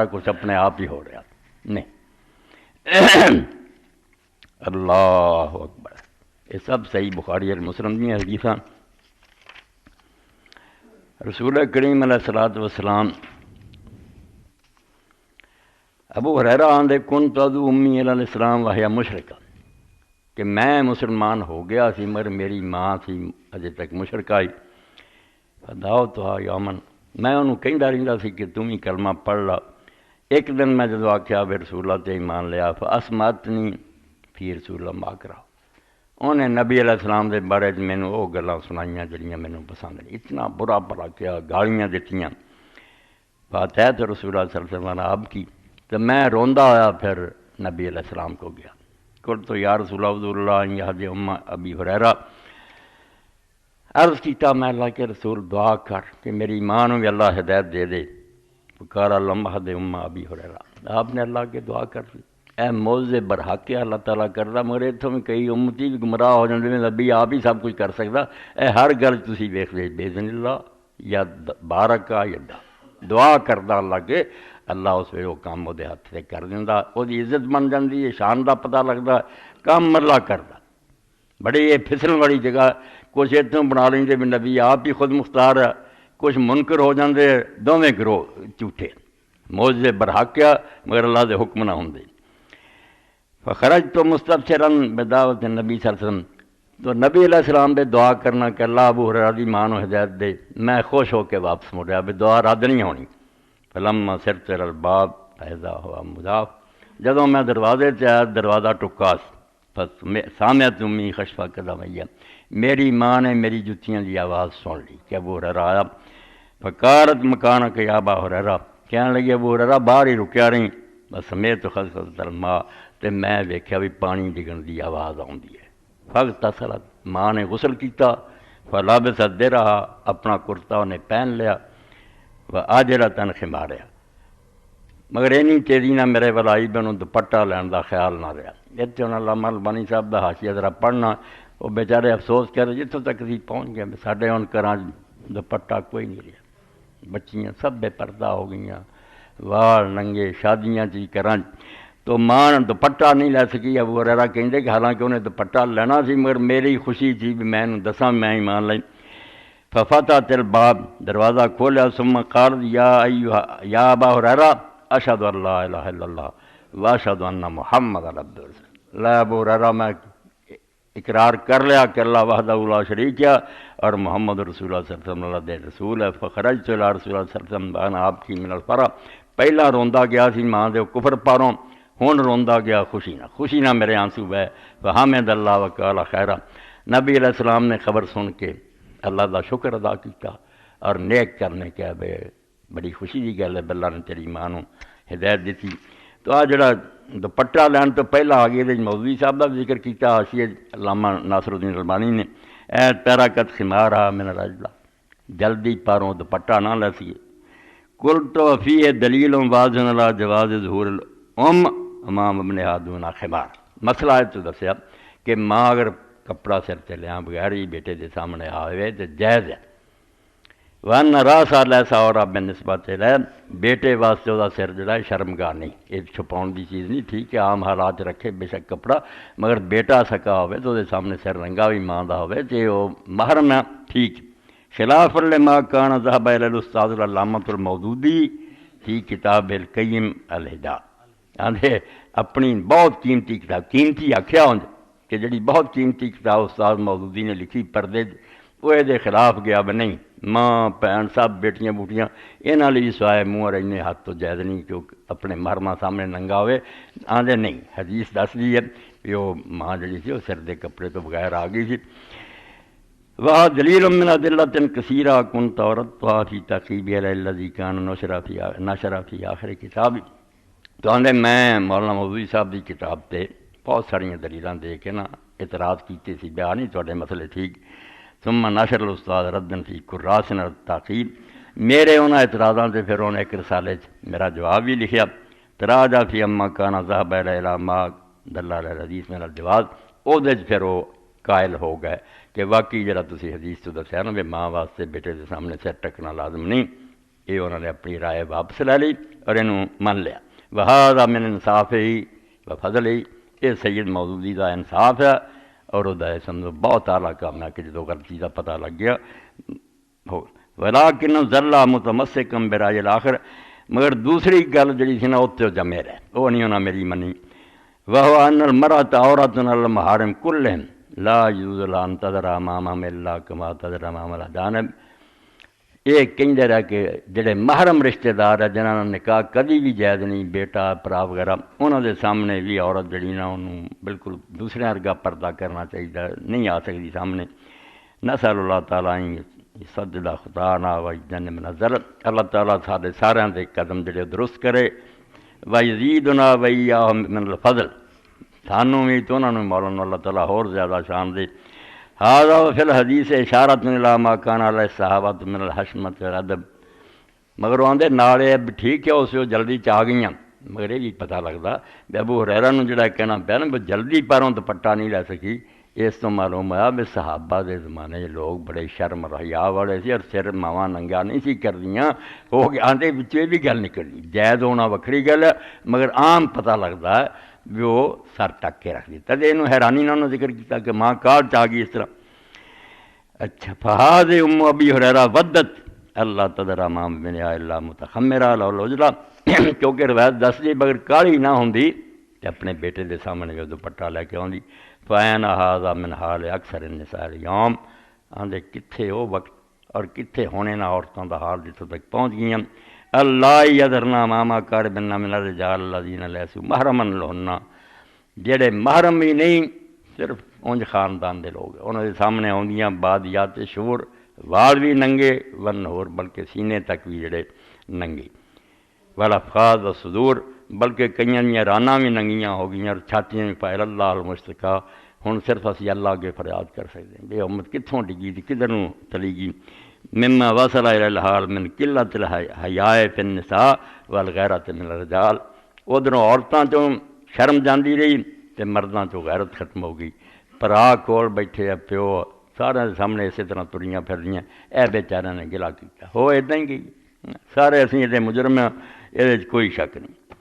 کچھ اپنے آپ ہی ہو رہا نہیں۔ اللہ اکبر، یہ سب صحیح بخاری اور مسلم دی حدیثاں۔ رسول کریم علیہ الصلوۃ والسلام ابو ہریرہ آندے کنت ادعو امی علیہ السلام وہی مشرکہ، کہ میں مسلمان ہو گیا سی مگر میری ماں سی اجے تک مشرکہ ہی۔ فدعوتها یوما، میں انہوں کہندا رہندا سی کہ تم ہی کلمہ پڑھ لا۔ ایک دن میں جدو آکھیا بے رسول اللہ تے ایمان لیا، فاسمعتنی فی رسول اللہ ما کرا، انہیں نبی علیہ السلام دے بارے مینوں وہ گلاں سنائیاں جڑیاں مینوں پسند نہیں، اتنا برا بھلا کیا، گالیاں دتیاں۔ فاتحت رسول اللہ صلی اللہ علیہ وسلم اب کی، تو میں روندا آیا پھر نبی علیہ السلام کو گیا۔ قلت تو یا رسول اللہ یہدی ام ابی ہریرہ، عرض کیتا میں اللہ کے رسول دعا کر کہ میری ماں نوں بھی اللہ ہدایت دے دے۔ فقال اللہم اہد ام ابی ہریرہ، آپ نے اللہ کے دعا کر دی۔ اے موضع برحق ہے اللہ تعالیٰ کردا، مگر اتوں بھی کئی امتی بھی گمراہ ہو جاندے نے، نبی آپ ہی سب کچھ کر سکدا، اے ہر گل تسی ویکھ لے باذن اللہ یا بارکا یا دعا کردا اللہ کے، اللہ اس ویلے وہ کام وہ ہاتھ سے کر دیندا، وہ عزت بن جاندی ہے، شان دا پتہ لگدا، کام اللہ کردا۔ بڑی یہ پھسلن والی جگہ، کچھ اتوں بنا لیں بھی نبی آپ ہی خود مختار ہے، کچھ منکر ہو جاندے دونوں گروہ جھوٹے، موضع برحق ہے مگر اللہ دے حکم نہ ہوندے۔ فخرجت مستبشرا بدعوت النبی صلی اللہ علیہ وسلم، تو نبی علیہ السلام دے دعا کرنا کہ اللہ ابو ہریرہ دی ماں نوں ہدایت دے، میں خوش ہو کے واپس مڑیا بھی دعا رد نہیں ہونی۔ فلما سرت الى الباب فاذا هو مضاف، جدوں میں دروازے تے آیا دروازہ ٹکاس، سامعت امی خشفہ قدمیہ، میری ماں نے میری جتیاں دی آواز سن لی کہ ابو ہریرہ آیا۔ فقالت مکانک یا ابا ہریرہ، کہنے لگی ابو ہریرہ باہر ہی رکیا رہی، بس سمیت خسفۃ الماء، تے میں ویکھیا بھی پانی ڈگن دی آواز آوندی ہے۔ فاغتسلت، ماں نے غسل کیتا، فلبست درعا، اپنا کرتا انہیں پہن لیا، وآجرۃ خمارہا، مگر اینی تیزی نہ میرے ول آئی بھی انہوں دوپٹہ لین دا خیال نہ رہا۔ اتنے انہوں علامہ البانی صاحب دا حاشیہ ذرا پڑھنا، وہ بیچارے افسوس کر رہے جتوں تک اسی پہنچ گئے، ساڈے ہن گھراں دوپٹہ کوئی نہیں رہا، بچیاں سب بے پردہ ہو گئیاں، وال ننگے، شادیاں چی گھراں، تو ماں نے دوپٹہ نہیں لے سکی۔ ابو ہریرہ کہندے کہ حالانکہ انہیں دوپٹہ لینا سی مگر میری خوشی تھی بھی میں انہوں دساں میں ایمان لئی۔ ففتحت الباب، دروازہ کھولیا، ثم قال یا ابا ہریرہ اشہد ان لا الہ الا اللہ واشہد ان محمد عبدہ ورسولہ، لا ابو ہریرہ میں اقرار کر لیا کہ اللہ وحدہ لا شریک ہے اور محمد رسول اللہ صلی اللہ علیہ وسلم اللہ دے رسول ہے۔ فخرجت الی رسول اللہ صلی اللہ علیہ وسلم وانا ابکی من الفرح، پہلا روندا گیا سی ماں دے کفر پاروں، ہن روندا گیا خوشی نہ میرے آنسو بہے۔ فحمد اللہ وقال خیرہ، نبی علیہ السلام نے خبر سن کے اللہ دا شکر ادا کیتا اور نیک کرنے کیا بے بڑی خوشی دی گل ہے اللہ نے تیری ماں نوں ہدایت دیتی۔ تو آ جڑا دوپٹہ لین تو پہلا آگے دے مولوی صاحب دا ذکر کیتا حاشیہ علامہ ناصر الدین البانی نے، اے ترکت خمارہا من الرجل، جلدی پاروں دوپٹہ نہ لے سیے۔ قلت فیہ دلیل واضح علی جواز ظہور الام امام ابن دون خمار، مسئلہ ہے تو دسیا کہ ماں اگر کپڑا سر تے لیاں بغیر ہی بیٹے دے سامنے آوے تو جائز ہے۔ وَأَنَّ رَأْسَ لَيْسَ عَوْرَةً بِالنِّسْبَةِ إِلَيْهِ، بیٹے واسطے وہ سر جڑا ہے شرمگاہ نہیں، یہ چھپاؤن دی چیز نہیں، ٹھیک ہے عام حالات رکھے بے شک کپڑا، مگر بیٹا سکا ہوئے تو دے سامنے سر رنگا بھی ماں دا ہوئے تے وہ محرم ہے، ٹھیک۔ خلاف لما کان ذهب إلى الأستاذ العلامة المودودی فی کتاب القیم الہدایہ، آندھے اپنی بہت قیمتی کتاب، قیمتی آکھیا ہوں کہ جڑی بہت قیمتی کتاب استاد مودودی نے لکھی پردے، وہ دے خلاف گیا بھی نہیں، ماں بہن سب بیٹیاں بوٹیاں انہاں لئی سوائے منہ رہنے ہاتھ تو جائز نہیں کہ اپنے محرمہ سامنے ننگا ہوئے، آندھے نہیں، حدیث دس دی ہے کہ وہ ماں جڑی سی وہ سر دے کپڑے تو بغیر آ گئی سی۔ وہ دلیل من ادلۃ کثیرہ کنت اوردتھا فی تعقیب علی الذی کان نشر فی آخر کتاب، تو آندھے میں مولانا مودودی صاحب دی کتاب تے بہت ساریاں دلیلاں دے کے نا اعتراض کیتے سی، بیان نہیں تواڈے مسئلے ٹھیک۔ ثم نشر الاستاذ ردن فی کراسن التعقیب، میرے انہاں اعتراضاں تے پھر انہیں ایک رسالے میرا جواب بھی لکھیا، تراجع فی اما کان ذهب الی ما دل علی الحدیث من الجواز، او دے پھر وہ قائل ہو گئے کہ واقعی جڑا تسی حدیث تو دسیا نا بھی ماں واسطے بیٹے دے سامنے سر ٹکنا لازم نہیں، یہ انہوں نے اپنی رائے واپس لے لی اور انہوں من لیا. وہذا من انصاف ہی و فضل ہی، یہ سید مودودی کا انصاف ہے اور وہ سمجھو بہت اعلیٰ کام ہے کہ جدو غلطی کا پتہ لگ گیا ہو. ولیکن ذلہ متمسکم برائے الاخر، مگر دوسری گل جڑی سی نا اتنے جمے رہے، وہ نہیں انہوں میری منی. وہو ان المرأۃ عورۃ علی المحارم کلہم لا یجوز لها ان تذر امامہم الا کما تذر امام الاجانب. یہ کہندے رہے کہ جڑے محرم رشتہ دار ہیں جنہاں نے نکاح کدی بھی جائز نہیں، بیٹا پرا وغیرہ، انہوں دے سامنے بھی عورت جڑی نا انہوں بالکل دوسرے ارگا پردہ کرنا چاہیے، نہیں آ سکتی سامنے. نسأل اللہ تعالیٰ سدد خطانا وجنبنا الزلل، اللہ تعالیٰ سارے سارے دے قدم جڑے درست کرے. ویزیدنا ویاہم من الفضل، سانوں بھی تو انہوں نے مولانا اللہ تعالیٰ اور زیادہ شان دے. ھذا فی الحدیث اشارۃ الی ما کان علیہ الصحابۃ من الحشمۃ والادب. مگر آندے نالے ٹھیک ہے اس جلدی چ آ گئیاں، مگر یہ بھی پتہ لگتا کہ ابو ہریرہ نو جڑا کہنا پیا نا جلدی پیروں دوپٹہ نہیں لے سکی، اس تو معلوم ہوا بھی صحابہ دے زمانے لوگ بڑے شرم اور حیا والے سی اور سر ماواں ننگا نہیں سی کردیاں. ہو کے آندے بچے بھی گل نکلی، جائز ہونا وکھری گل ہے مگر عام پتہ لگتا ہے بھی وہ سر ٹک کے رکھ دی. تد یہ حیرانی نہ انہوں ذکر کیا کہ ماں کاٹ چاہ گئی اس طرح. اچھا فہاد ام ابی ہریرہ ودت اللہ تدر امام بن اللہ متخمرہ لوجلا، کیونکہ روایت دس دی بغیر کالی نہ ہوندی تے اپنے بیٹے دے سامنے جو دوپٹہ لے کے آندی. فین ھذا من حال اکثر النساء اليوم، آندے کتھے وہ وقت اور کتھے ہونے نہ عورتوں دا حال جتوں تک پہنچ گئیاں. اللہ یذرنا ماما قاربنا من الرجال الذین لیسوا محرما لہن، جڑے محرم ہی نہیں صرف اونج خاندان دے لوگ انہوں دے سامنے آندیاں بادیات شور، وال بھی ننگے ون ہور بلکہ سینے تک بھی جڑے ننگے. والافخاذ والصدور، بلکہ کئیاں دیاں رانا بھی ننگیاں ہو گئیاں اور چھاتیاں بھی پائے اللہ المشتقا. ہن صرف اسی اللہ کے فریاد کر سکتے ہیں بے امت کتھوں ڈگی تھی کدھر نوں چلی گئی. مما وصل الى الحال من قلت الحیاء فی النساء والغیرت من الرجال، ادھروں عورتاں چوں شرم جاندی رہی تے مرداں چوں غیرت ختم ہو گئی. پرا کول بیٹھے پیو سارے سامنے اسی طرح تریاں پھردیاں، اے بیچارے نے گلا کیتا. ہو اداں ہی گئی، سارے اسی یہ مجرم ہیں، یہ کوئی شک نہیں.